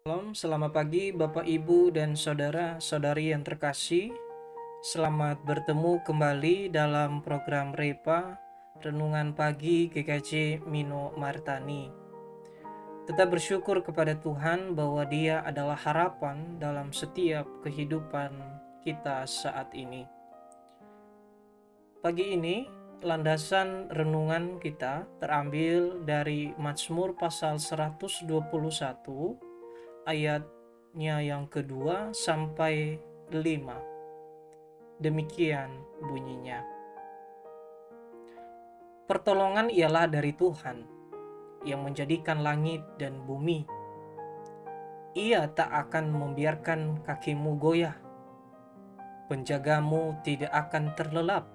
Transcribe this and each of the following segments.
Shalom, selamat pagi Bapak Ibu dan saudara-saudari yang terkasih. Selamat bertemu kembali dalam program Repa Renungan Pagi GKJ Mino Martani. Tetap bersyukur kepada Tuhan bahwa Dia adalah harapan dalam setiap kehidupan kita saat ini. Pagi ini landasan renungan kita terambil dari Mazmur pasal 121 ayatnya yang kedua sampai 5. Demikian bunyinya. Pertolongan ialah dari Tuhan yang menjadikan langit dan bumi. Ia tak akan membiarkan kakimu goyah. Penjagamu tidak akan terlelap.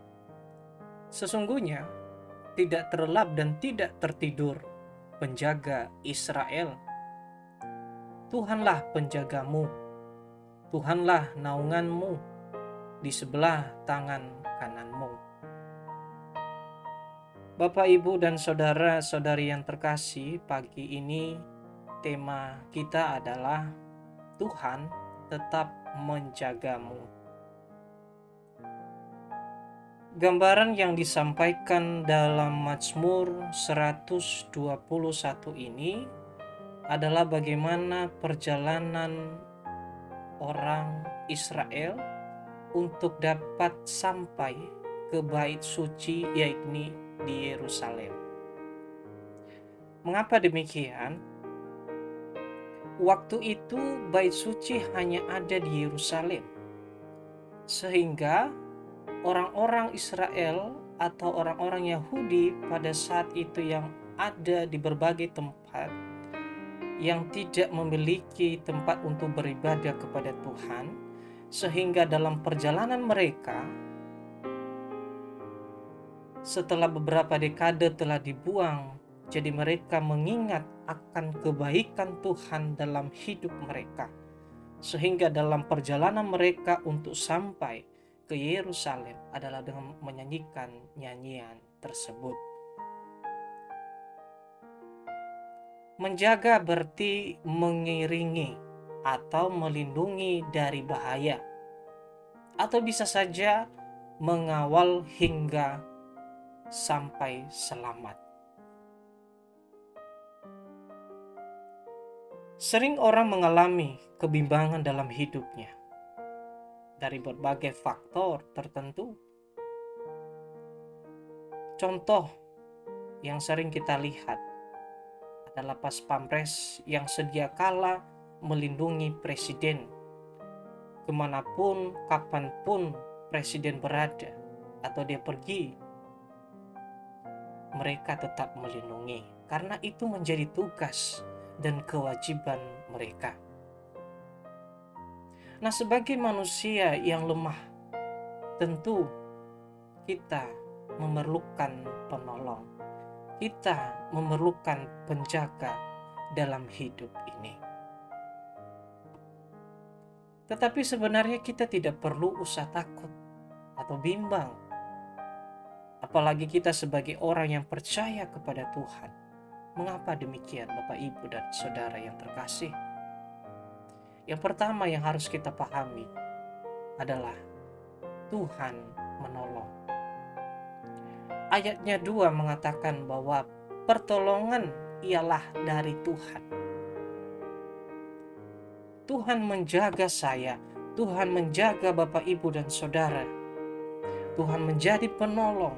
Sesungguhnya tidak terlelap dan tidak tertidur penjaga Israel. Tuhanlah penjagamu, Tuhanlah naunganmu di sebelah tangan kananmu. Bapak, Ibu, dan saudara-saudari yang terkasih, pagi ini tema kita adalah Tuhan tetap menjagamu. Gambaran yang disampaikan dalam Mazmur 121 ini adalah bagaimana perjalanan orang Israel untuk dapat sampai ke bait suci, yakni di Yerusalem. Mengapa demikian? Waktu itu bait suci hanya ada di Yerusalem, sehingga orang-orang Israel atau orang-orang Yahudi pada saat itu yang ada di berbagai tempat yang tidak memiliki tempat untuk beribadah kepada Tuhan, sehingga dalam perjalanan mereka setelah beberapa dekade telah dibuang, jadi mereka mengingat akan kebaikan Tuhan dalam hidup mereka, sehingga dalam perjalanan mereka untuk sampai ke Yerusalem adalah dengan menyanyikan nyanyian tersebut. Menjaga berarti mengiringi atau melindungi dari bahaya, atau bisa saja mengawal hingga sampai selamat. Sering orang mengalami kebimbangan dalam hidupnya dari berbagai faktor tertentu. Contoh yang sering kita lihat adalah pas pampres yang sedia kala melindungi presiden. Kemanapun, kapanpun presiden berada atau dia pergi, mereka tetap melindungi, karena itu menjadi tugas dan kewajiban mereka. Nah, sebagai manusia yang lemah, tentu kita memerlukan penolong. Kita memerlukan penjaga dalam hidup ini. Tetapi sebenarnya kita tidak perlu usah takut atau bimbang. Apalagi kita sebagai orang yang percaya kepada Tuhan. Mengapa demikian, Bapak, Ibu, dan saudara yang terkasih? Yang pertama yang harus kita pahami adalah Tuhan menolong. Ayatnya 2 mengatakan bahwa pertolongan ialah dari Tuhan. Tuhan menjaga saya, Tuhan menjaga Bapak, Ibu, dan saudara. Tuhan menjadi penolong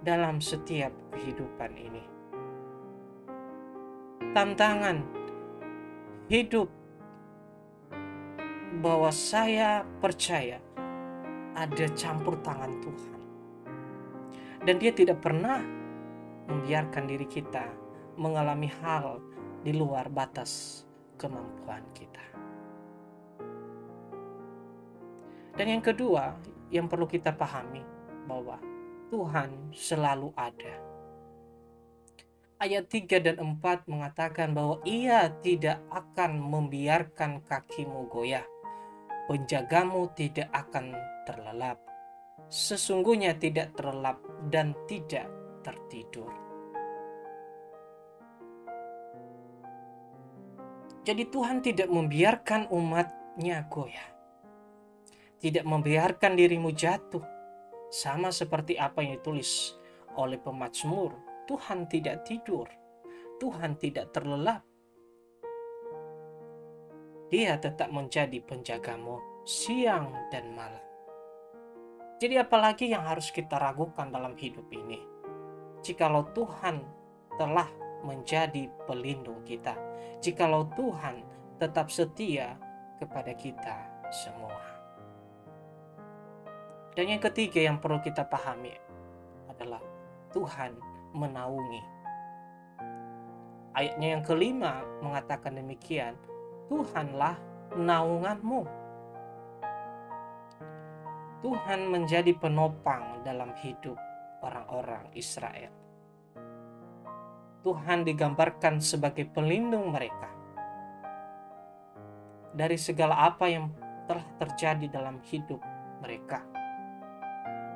dalam setiap kehidupan ini. Tantangan hidup bahwa saya percaya ada campur tangan Tuhan. Dan Dia tidak pernah membiarkan diri kita mengalami hal di luar batas kemampuan kita. Dan yang kedua, yang perlu kita pahami bahwa Tuhan selalu ada. Ayat 3 dan 4 mengatakan bahwa Ia tidak akan membiarkan kakimu goyah. Penjagamu tidak akan terlelap. Sesungguhnya tidak terlelap dan tidak tertidur. Jadi Tuhan tidak membiarkan umatnya goyah. Tidak membiarkan dirimu jatuh. Sama seperti apa yang ditulis oleh pemazmur. Tuhan tidak tidur. Tuhan tidak terlelap. Dia tetap menjadi penjagamu siang dan malam. Jadi apalagi yang harus kita ragukan dalam hidup ini? Jikalau Tuhan telah menjadi pelindung kita. Jikalau Tuhan tetap setia kepada kita semua. Dan yang ketiga yang perlu kita pahami adalah Tuhan menaungi. Ayatnya yang kelima mengatakan demikian, Tuhanlah naunganmu. Tuhan menjadi penopang dalam hidup orang-orang Israel. Tuhan digambarkan sebagai pelindung mereka dari segala apa yang telah terjadi dalam hidup mereka.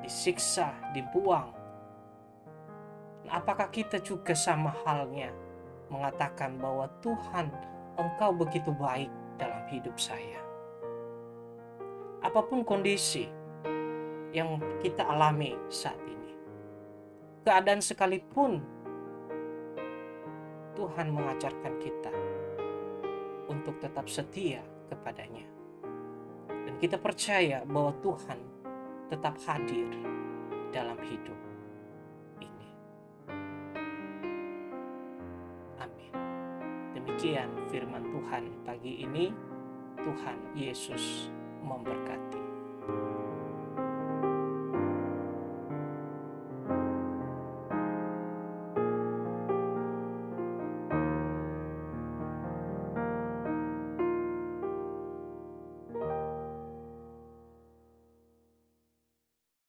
Disiksa, dibuang. Nah, apakah kita juga sama halnya mengatakan bahwa Tuhan, Engkau begitu baik dalam hidup saya? Apapun kondisi yang kita alami saat ini, keadaan sekalipun, Tuhan mengajarkan kita untuk tetap setia kepadanya. Dan kita percaya bahwa Tuhan tetap hadir dalam hidup ini. Amin. Demikian firman Tuhan pagi ini. Tuhan Yesus memberkati.